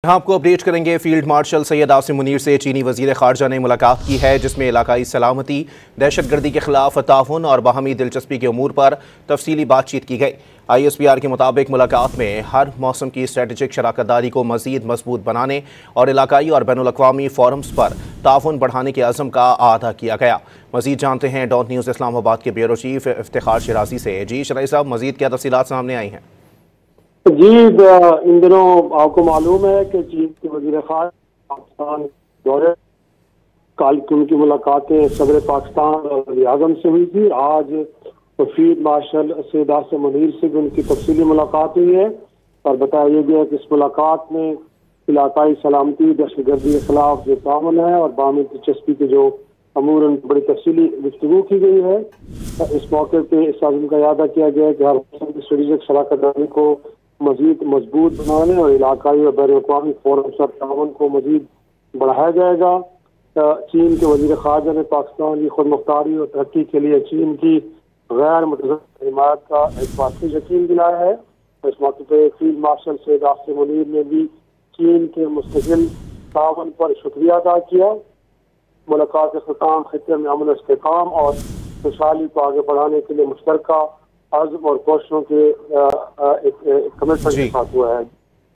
आपको अपडेट करेंगे। Field marshal Syed Asim Munir से चीनी वजीर खारजा ने मुलाकात की है, जिसमें इलाकाई सलामती, दहशतगर्दी के खिलाफ ताउन और बाहमी दिलचस्पी के उमूर पर तफसीली बातचीत की गई। ISPR के मुताबिक मुलाकात में हर मौसम की स्ट्रेटेजिक शराकत दारी को मजीद मजबूत बनाने और इलाकाई और बैनुल अक़वामी फोरम्स पर ताउन बढ़ाने के अज़म का आदा किया गया। मजीद जानते हैं डॉट न्यूज़ इस्लामाबाद के ब्यूरो चीफ इफ्तिखार शिराजी से। जी शराई साहब, मजीद क्या तफसीलात सामने आई हैं? जी, इन दिनों आपको मालूम है कि चीन के वज़ीर ख़ारजा पाकिस्तान दौरे कल की उनकी मुलाकातें सदर पाकिस्तान और वज़ीर आज़म से हुई थी। आज फील्ड मार्शल सैयद आसिम मुनीर से भी उनकी तफसीली मुलाकात हुई है और बताया गया कि इस मुलाकात में इलाकाई सलामती, दहशतगर्दी के खिलाफ जो ताउन है और बाहमी दिलचस्पी के जो अमूर उन बड़ी तफसीली गुफ्तगू की गई है। इस मौके पर इस आज़म का यादा किया गया कि हर मौसम की स्ट्रेटेजिक शराकत दारी को मजीद मजबूत बनाने और इलाकाई और बैन अवी फोरम और ताउन को मजीद बढ़ाया जाएगा। चीन के वज़ीर ख़ारजा ने पाकिस्तान की खुद मुख्तारी और तरक्की के लिए चीन की गैर मुतज़्ज़र हिमायत का एक बार फिर यकीन दिलाया है। इस मौके पर फील्ड मार्शल सैयद आसिम मुनीर ने भी चीन के मुस्तकिल ताउन पर शुक्रिया अदा किया। मुलाकात के ख़िताम खित्ते में अमन इस्तेहकाम और खुशहाली को आगे बढ़ाने के लिए मुश्तरका आज़म और कोशिशों के एक कमिटमेंट के साथ हुआ है।